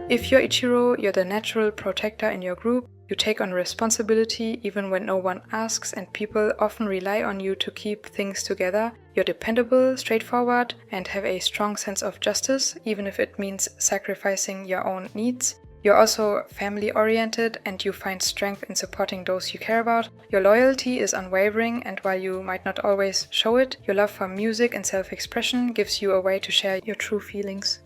If you're Ichiro, you're the natural protector in your group. You take on responsibility even when no one asks, and people often rely on you to keep things together. You're dependable, straightforward, and have a strong sense of justice, even if it means sacrificing your own needs. You're also family-oriented, and you find strength in supporting those you care about. Your loyalty is unwavering, and while you might not always show it, your love for music and self-expression gives you a way to share your true feelings.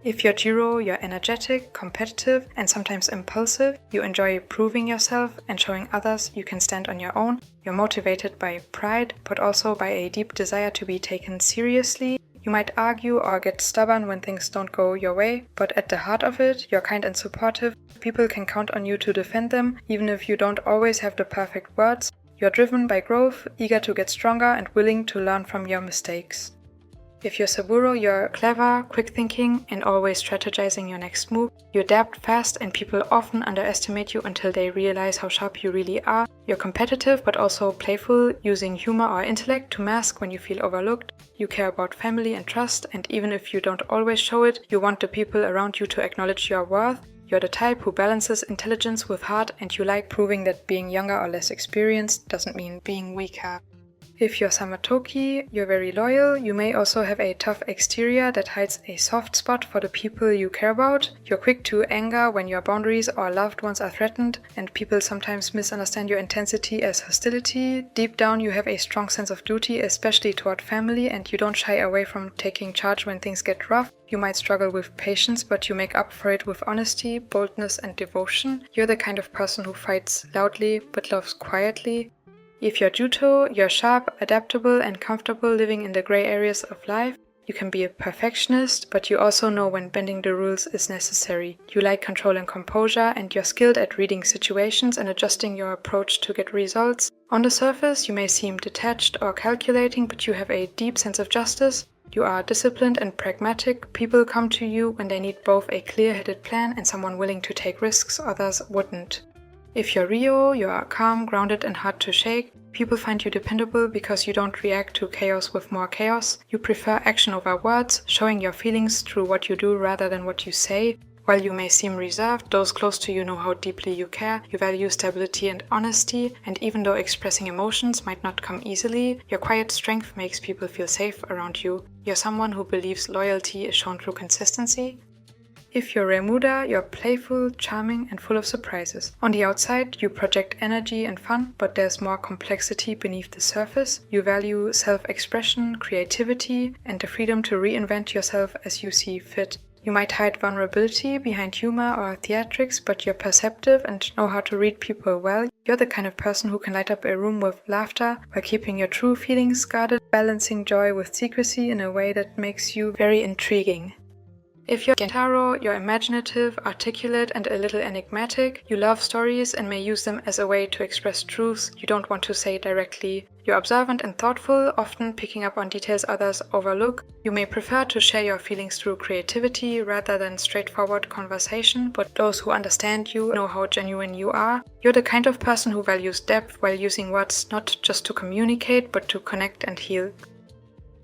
If you're Jiro, you're energetic, competitive, and sometimes impulsive. You enjoy proving yourself and showing others you can stand on your own. You're motivated by pride, but also by a deep desire to be taken seriously. You might argue or get stubborn when things don't go your way, but at the heart of it, you're kind and supportive. People can count on you to defend them, even if you don't always have the perfect words. You're driven by growth, eager to get stronger, and willing to learn from your mistakes. If you're Saburo, you're clever, quick-thinking, and always strategizing your next move. You adapt fast, and people often underestimate you until they realize how sharp you really are. You're competitive but also playful, using humor or intellect to mask when you feel overlooked. You care about family and trust, and even if you don't always show it, you want the people around you to acknowledge your worth. You're the type who balances intelligence with heart, and you like proving that being younger or less experienced doesn't mean being weaker. If you're Samatoki, you're very loyal. You may also have a tough exterior that hides a soft spot for the people you care about. You're quick to anger when your boundaries or loved ones are threatened, and people sometimes misunderstand your intensity as hostility. Deep down, you have a strong sense of duty, especially toward family, and you don't shy away from taking charge when things get rough. You might struggle with patience, but you make up for it with honesty, boldness, and devotion. You're the kind of person who fights loudly but loves quietly. If you're Juto, you're sharp, adaptable, and comfortable living in the gray areas of life. You can be a perfectionist, but you also know when bending the rules is necessary. You like control and composure, and you're skilled at reading situations and adjusting your approach to get results. On the surface, you may seem detached or calculating, but you have a deep sense of justice. You are disciplined and pragmatic. People come to you when they need both a clear-headed plan and someone willing to take risks others wouldn't. If you're Rio, you are calm, grounded, and hard to shake. People find you dependable because you don't react to chaos with more chaos. You prefer action over words, showing your feelings through what you do rather than what you say. While you may seem reserved, those close to you know how deeply you care. You value stability and honesty, and even though expressing emotions might not come easily, your quiet strength makes people feel safe around you. You're someone who believes loyalty is shown through consistency. If you're Remuda, you're playful, charming, and full of surprises. On the outside, you project energy and fun, but there's more complexity beneath the surface. You value self-expression, creativity, and the freedom to reinvent yourself as you see fit. You might hide vulnerability behind humor or theatrics, but you're perceptive and know how to read people well. You're the kind of person who can light up a room with laughter while keeping your true feelings guarded, balancing joy with secrecy in a way that makes you very intriguing. If you're Gentaro, you're imaginative, articulate, and a little enigmatic. You love stories and may use them as a way to express truths you don't want to say directly. You're observant and thoughtful, often picking up on details others overlook. You may prefer to share your feelings through creativity rather than straightforward conversation, but those who understand you know how genuine you are. You're the kind of person who values depth while using words not just to communicate, but to connect and heal.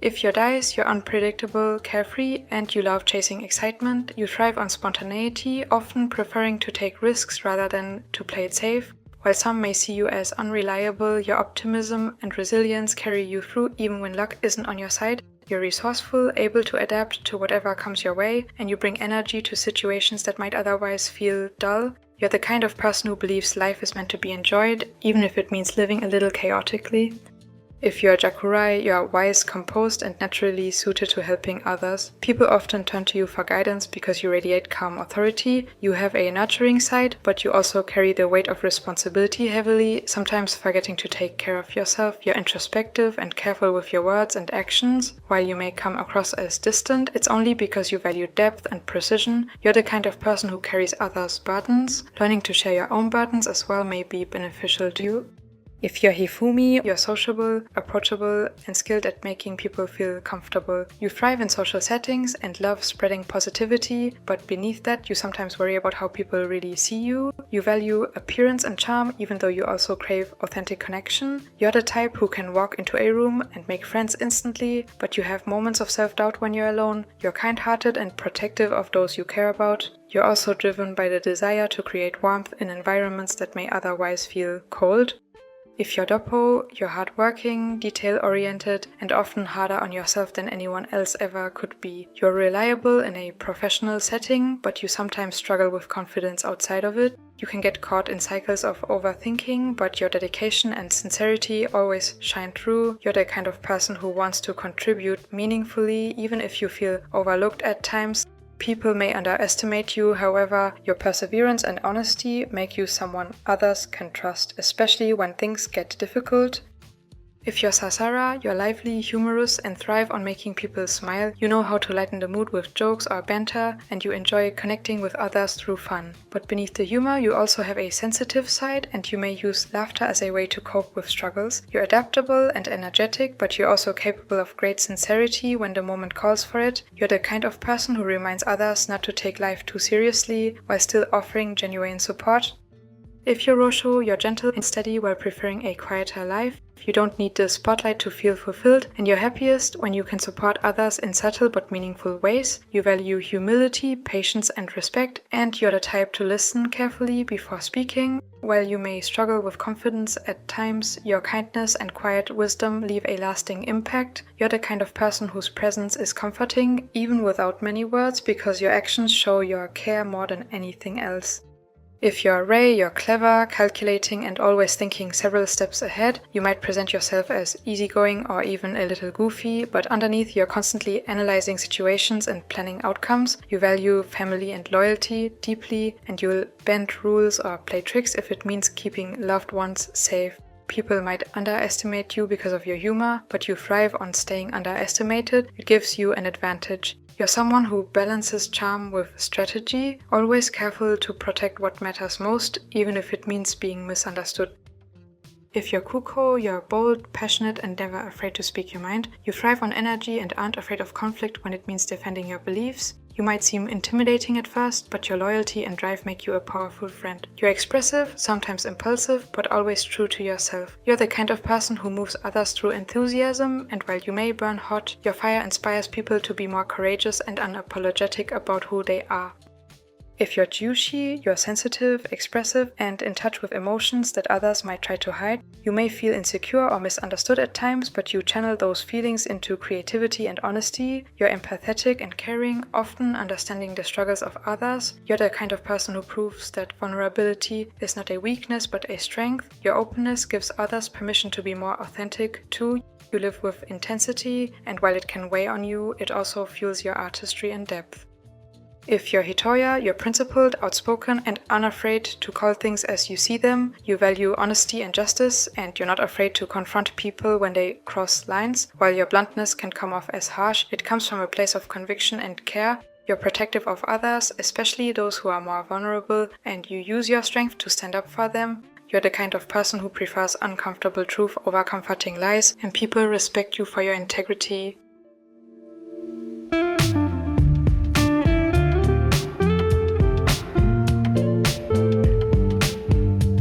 If you're Dice, you're unpredictable, carefree, and you love chasing excitement. You thrive on spontaneity, often preferring to take risks rather than to play it safe. While some may see you as unreliable, your optimism and resilience carry you through even when luck isn't on your side. You're resourceful, able to adapt to whatever comes your way, and you bring energy to situations that might otherwise feel dull. You're the kind of person who believes life is meant to be enjoyed, even if it means living a little chaotically. If you're Jakurai, you're wise, composed, and naturally suited to helping others. People often turn to you for guidance because you radiate calm authority. You have a nurturing side, but you also carry the weight of responsibility heavily, sometimes forgetting to take care of yourself. You're introspective and careful with your words and actions. While you may come across as distant, it's only because you value depth and precision. You're the kind of person who carries others' burdens. Learning to share your own burdens as well may be beneficial to you. If you're Hifumi, you're sociable, approachable, and skilled at making people feel comfortable. You thrive in social settings and love spreading positivity, but beneath that, you sometimes worry about how people really see you. You value appearance and charm, even though you also crave authentic connection. You're the type who can walk into a room and make friends instantly, but you have moments of self-doubt when you're alone. You're kind-hearted and protective of those you care about. You're also driven by the desire to create warmth in environments that may otherwise feel cold. If you're Doppo, you're hardworking, detail-oriented, and often harder on yourself than anyone else ever could be. You're reliable in a professional setting, but you sometimes struggle with confidence outside of it. You can get caught in cycles of overthinking, but your dedication and sincerity always shine through. You're the kind of person who wants to contribute meaningfully, even if you feel overlooked at times. People may underestimate you, however, your perseverance and honesty make you someone others can trust, especially when things get difficult. If you're Sasara, you're lively, humorous, and thrive on making people smile. You know how to lighten the mood with jokes or banter, and you enjoy connecting with others through fun. But beneath the humor, you also have a sensitive side, and you may use laughter as a way to cope with struggles. You're adaptable and energetic, but you're also capable of great sincerity when the moment calls for it. You're the kind of person who reminds others not to take life too seriously, while still offering genuine support. If you're Rosho, you're gentle and steady while preferring a quieter life. You don't need the spotlight to feel fulfilled, and you're happiest when you can support others in subtle but meaningful ways. You value humility, patience, and respect, and you're the type to listen carefully before speaking. While you may struggle with confidence at times, your kindness and quiet wisdom leave a lasting impact. You're the kind of person whose presence is comforting, even without many words, because your actions show your care more than anything else. If you're Ray, you're clever, calculating, and always thinking several steps ahead. You might present yourself as easygoing or even a little goofy, but underneath you're constantly analyzing situations and planning outcomes. You value family and loyalty deeply, and you'll bend rules or play tricks if it means keeping loved ones safe. People might underestimate you because of your humor, but you thrive on staying underestimated. It gives you an advantage. You're someone who balances charm with strategy, always careful to protect what matters most, even if it means being misunderstood. If you're Kuko, you're bold, passionate, and never afraid to speak your mind. You thrive on energy and aren't afraid of conflict when it means defending your beliefs. You might seem intimidating at first, but your loyalty and drive make you a powerful friend. You're expressive, sometimes impulsive, but always true to yourself. You're the kind of person who moves others through enthusiasm, and while you may burn hot, your fire inspires people to be more courageous and unapologetic about who they are. If you're Jushi, you're sensitive, expressive, and in touch with emotions that others might try to hide. You may feel insecure or misunderstood at times, but you channel those feelings into creativity and honesty. You're empathetic and caring, often understanding the struggles of others. You're the kind of person who proves that vulnerability is not a weakness but a strength. Your openness gives others permission to be more authentic too. You live with intensity, and while it can weigh on you, it also fuels your artistry and depth. If you're Hitoya, you're principled, outspoken, and unafraid to call things as you see them. You value honesty and justice, and you're not afraid to confront people when they cross lines. While your bluntness can come off as harsh, it comes from a place of conviction and care. You're protective of others, especially those who are more vulnerable, and you use your strength to stand up for them. You're the kind of person who prefers uncomfortable truth over comforting lies, and people respect you for your integrity.